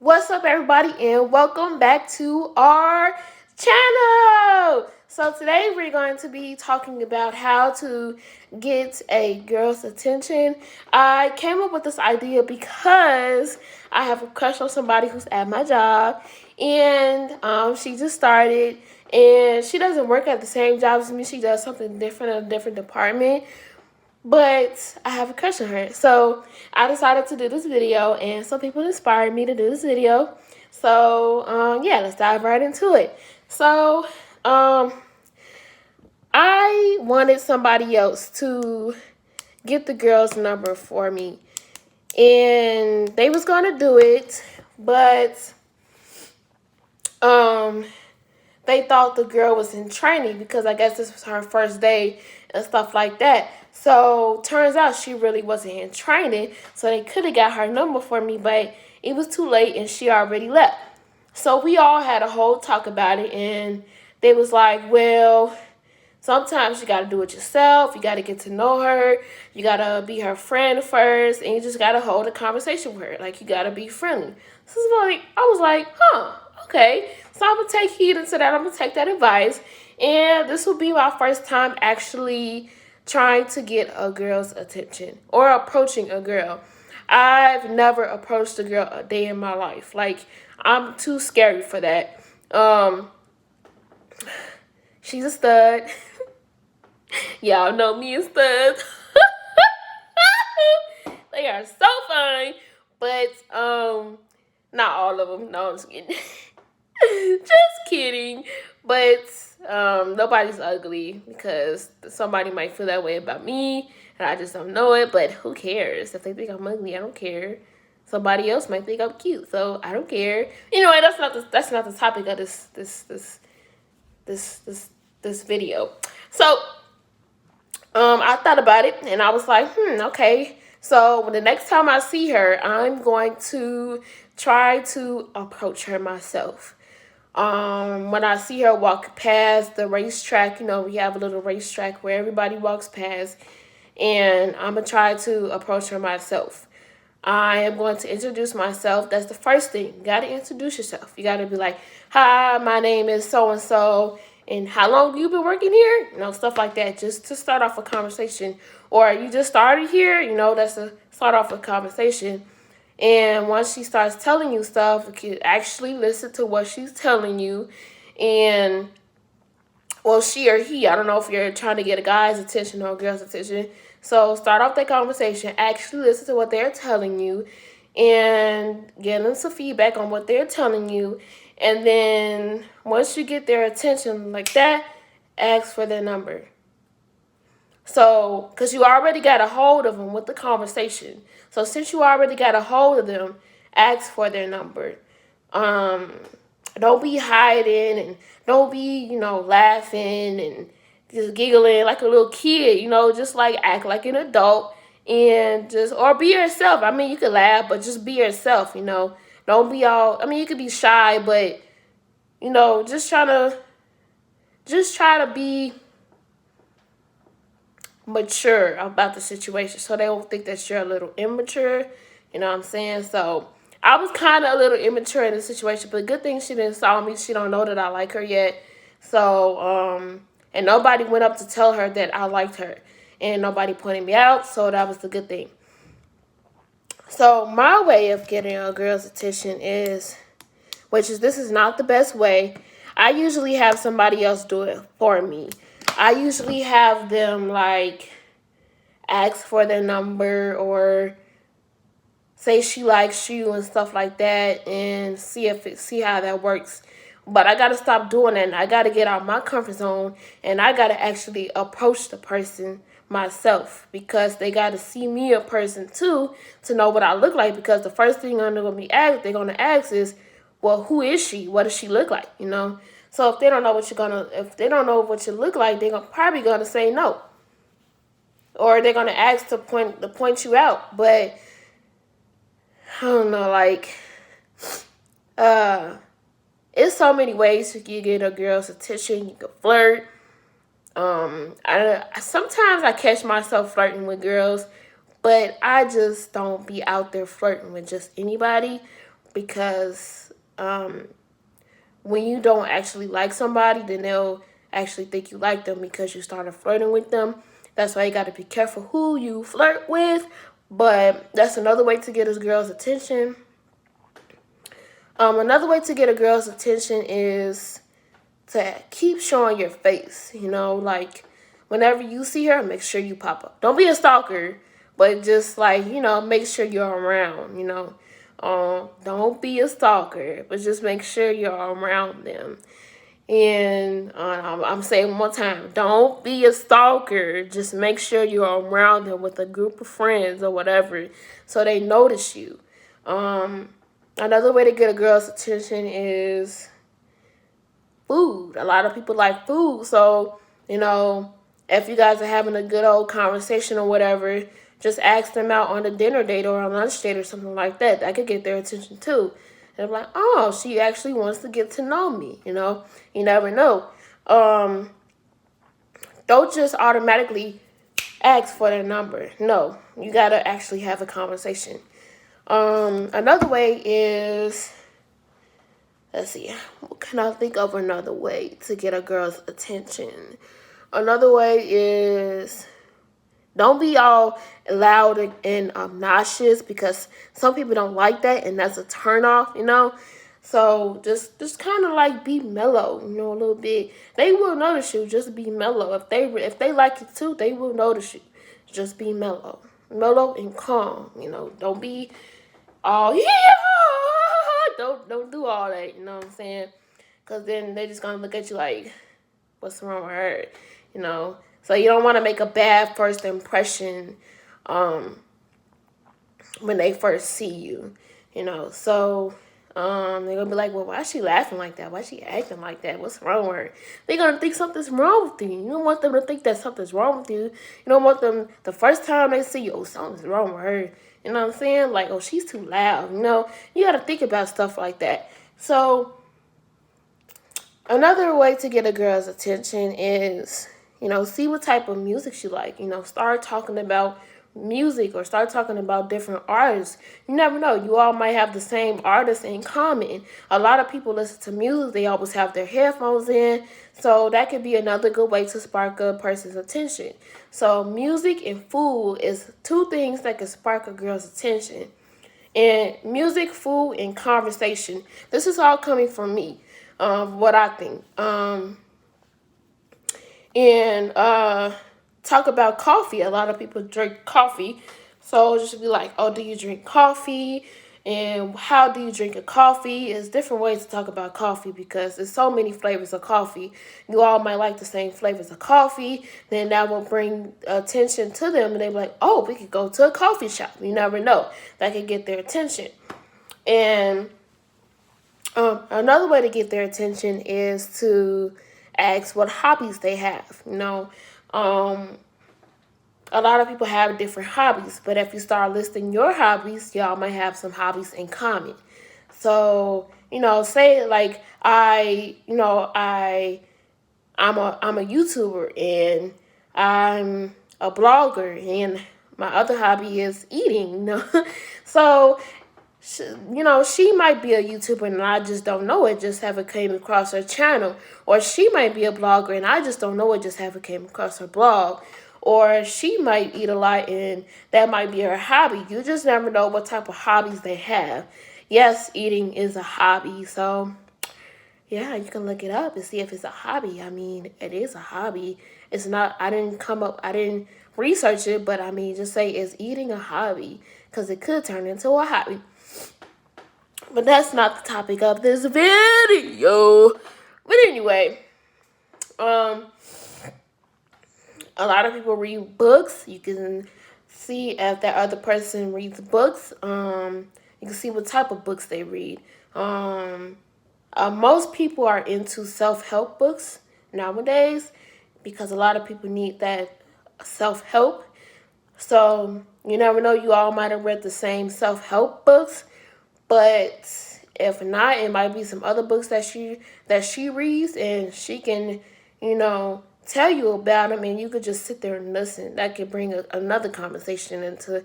What's up, everybody, and welcome back to our channel. So today we're going to be talking about how to get a girl's attention. I came up with this idea because I have a crush on somebody who's at my job, and she just started, and she doesn't work at the same job as me. She does something different in a different department. But I have a crush on her. So I decided to do this video, and some people inspired me to do this video. So yeah, let's dive right into it. So I wanted somebody else to get the girl's number for me. And they was gonna do it, but they thought the girl was in training because I guess this was her first day and stuff like that. So turns out she really wasn't in training, so they could have got her number for me, but it was too late and she already left. So we all had a whole talk about it, and they was like, well, sometimes you gotta do it yourself. You gotta get to know her. You gotta be her friend first, and you just gotta hold a conversation with her. Like, you gotta be friendly. So I was like, huh, okay. So I'm gonna take heed into that. I'm gonna take that advice, and this will be my first time actually trying to get a girl's attention or approaching a girl. I've never approached a girl a day in my life. Like, I'm too scary for that. She's a stud. Y'all know me and studs. They are so fine, but not all of them. No, I'm just kidding. Just kidding. But nobody's ugly, because somebody might feel that way about me and I just don't know it. But who cares? If they think I'm ugly, I don't care. Somebody else might think I'm cute, so I don't care. Anyway, that's not the topic of this video. So I thought about it, and I was like, okay. So the next time I see her, I'm going to try to approach her myself. When I see her walk past the racetrack, we have a little racetrack where everybody walks past, and I'm going to try to approach her myself. I am going to introduce myself. That's the first thing. You got to introduce yourself. You got to be like, hi, my name is so-and-so, and how long you been working here? Stuff like that, just to start off a conversation. Or you just started here, that's to start off a conversation. And once she starts telling you stuff, you can actually listen to what she's telling you. And, well, she or he, I don't know if you're trying to get a guy's attention or a girl's attention. So start off that conversation, actually listen to what they're telling you, and get them some feedback on what they're telling you. And then once you get their attention like that, ask for their number. So, because you already got a hold of them with the conversation. So since you already got a hold of them, ask for their number. Don't be hiding, and don't be, laughing and just giggling like a little kid, just like act like an adult, and or be yourself. I mean, you can laugh, but just be yourself, Don't be all, you could be shy, but, just try to be mature about the situation, so they don't think that you're a little immature. You know what I'm saying? So I was kind of a little immature in the situation, but good thing she didn't saw me. She don't know that I like her yet. So and nobody went up to tell her that I liked her, and nobody pointed me out, so that was the good thing. So my way of getting a girl's attention is, this is not the best way. I usually have somebody else do it for me. I usually have them, like, ask for their number or say she likes you and stuff like that, and see how that works. But I got to stop doing that, and I got to get out of my comfort zone, and I got to actually approach the person myself, because they got to see me a person too to know what I look like. Because the first thing they're going to ask is, well, who is she? What does she look like? So if they don't know if they don't know what you look like, they're probably gonna say no, or they're gonna ask to point you out. But I don't know, like, it's so many ways you can get a girl's attention. You can flirt. Sometimes I catch myself flirting with girls, but I just don't be out there flirting with just anybody. because when you don't actually like somebody, then they'll actually think you like them because you started flirting with them. That's why you got to be careful who you flirt with. But that's another way to get a girl's attention. Another way to get a girl's attention is to keep showing your face. Like whenever you see her, make sure you pop up. Don't be a stalker, but just like, make sure you're around. Don't be a stalker, but just make sure you're around them. And I'm saying one more time, don't be a stalker. Just make sure you're around them with a group of friends or whatever, so they notice you. Another way to get a girl's attention is food. A lot of people like food, so if you guys are having a good old conversation or whatever, just ask them out on a dinner date or a lunch date or something like that. That could get their attention too. And I'm like, oh, she actually wants to get to know me. You never know. Don't just automatically ask for their number. No, you gotta actually have a conversation. Another way is, let's see, what can I think of another way to get a girl's attention? Another way is, don't be all loud and obnoxious, because some people don't like that, and that's a turnoff, So just kind of like be mellow, a little bit. They will notice you. Just be mellow. If they like you too, they will notice you. Just be mellow and calm. Don't be all don't do all that. You know what I'm saying? Because then they just gonna look at you like, what's wrong with her? So you don't want to make a bad first impression when they first see you, So they're going to be like, well, why is she laughing like that? Why is she acting like that? What's wrong with her? They're going to think something's wrong with you. You don't want them to think that something's wrong with you. You don't want them, the first time they see you, oh, something's wrong with her. You know what I'm saying? Like, oh, she's too loud. You got to think about stuff like that. So another way to get a girl's attention is, see what type of music she like. Start talking about music or start talking about different artists. You never know. You all might have the same artists in common. A lot of people listen to music. They always have their headphones in. So that could be another good way to spark a person's attention. So music and food is two things that can spark a girl's attention. And music, food, and conversation. This is all coming from me. What I think. And talk about coffee. A lot of people drink coffee. So just be like, oh, do you drink coffee? And how do you drink a coffee? There's different ways to talk about coffee because there's so many flavors of coffee. You all might like the same flavors of coffee. Then that will bring attention to them. And they'll be like, oh, we could go to a coffee shop. You never know. That could get their attention. And another way to get their attention is to ask what hobbies they have. A lot of people have different hobbies, but if you start listing your hobbies, y'all might have some hobbies in common. So, say like I'm a YouTuber and I'm a blogger and my other hobby is eating. So she might be a YouTuber and I just don't know it, just haven't came across her channel. Or she might be a blogger and I just don't know it, just haven't came across her blog. Or she might eat a lot and that might be her hobby. You just never know what type of hobbies they have. Yes, eating is a hobby. So, yeah, you can look it up and see if it's a hobby. I mean, it is a hobby. It's not, I didn't research it, but I mean, just say, is eating a hobby? Because it could turn into a hobby. But that's not the topic of this video. But anyway, a lot of people read books. You can see if that other person reads books. You can see what type of books they read. Most people are into self-help books nowadays because a lot of people need that self-help. So you never know, you all might have read the same self-help books. But if not, it might be some other books that she reads, and she can, tell you about them, and you could just sit there and listen. That could bring another conversation into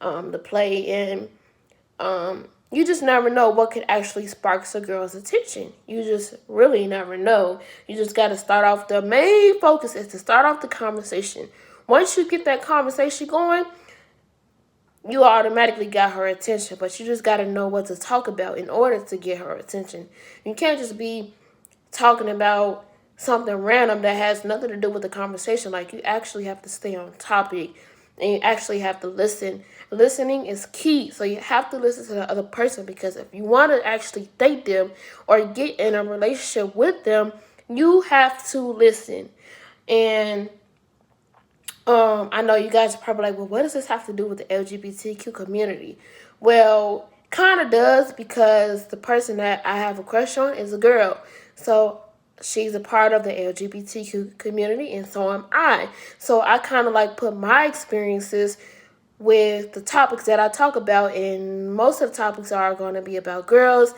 the play. And you just never know what could actually spark a girl's attention. You just really never know. You just got to start off. The main focus is to start off the conversation. Once you get that conversation going, you automatically got her attention, but you just got to know what to talk about in order to get her attention. You can't just be talking about something random that has nothing to do with the conversation. Like, you actually have to stay on topic, and you actually have to listen. Listening is key, so you have to listen to the other person, because if you want to actually date them or get in a relationship with them, you have to listen. And I know you guys are probably like, well, what does this have to do with the LGBTQ community? Well, kind of does, because the person that I have a crush on is a girl. So she's a part of the LGBTQ community, and so am I. So I kind of like put my experiences with the topics that I talk about, and most of the topics are going to be about girls,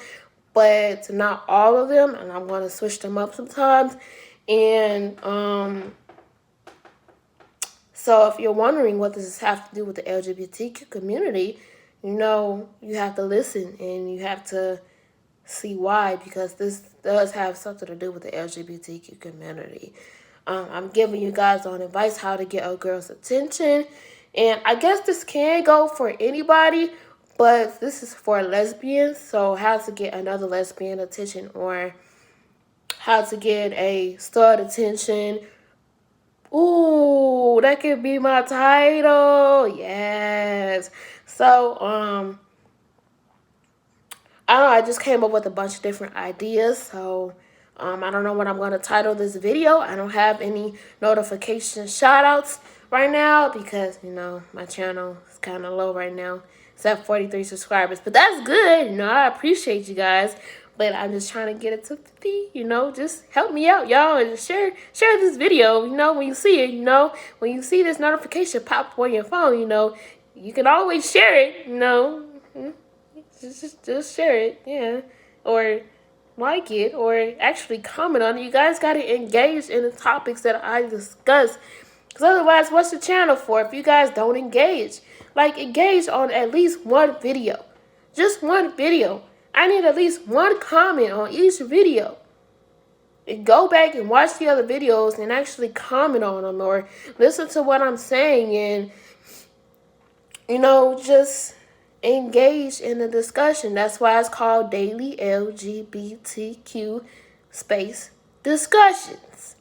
but not all of them, and I'm going to switch them up sometimes. And so if you're wondering what does this have to do with the LGBTQ community, you have to listen, and you have to see why, because this does have something to do with the LGBTQ community. I'm giving you guys on advice how to get a girl's attention, and I guess this can go for anybody, but this is for lesbians. So how to get another lesbian attention, or how to get a stud attention. Ooh, that could be my title. Yes. So, I don't know, I just came up with a bunch of different ideas. So, I don't know what I'm going to title this video. I don't have any notification shout outs right now, because, my channel is kind of low right now. It's at 43 subscribers, but that's good. I appreciate you guys. But I'm just trying to get it to 50, just help me out, y'all, and share this video, when you see it, when you see this notification pop on your phone, you can always share it, just share it, yeah, or like it, or actually comment on it. You guys got to engage in the topics that I discuss, because otherwise, what's the channel for if you guys don't engage? Like, engage on at least one video, just one video. I need at least one comment on each video. And go back and watch the other videos and actually comment on them, or listen to what I'm saying, and, just engage in the discussion. That's why it's called Daily LGBTQ Space Discussions.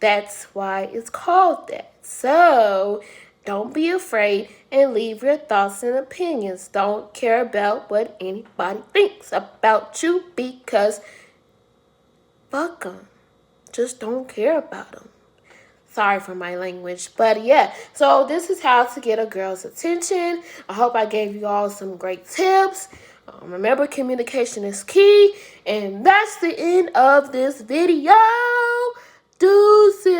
That's why it's called that. So, don't be afraid and leave your thoughts and opinions. Don't care about what anybody thinks about you, because fuck them. Just don't care about them. Sorry for my language, but yeah. So this is how to get a girl's attention. I hope I gave you all some great tips. Remember, communication is key. And that's the end of this video. Deuces.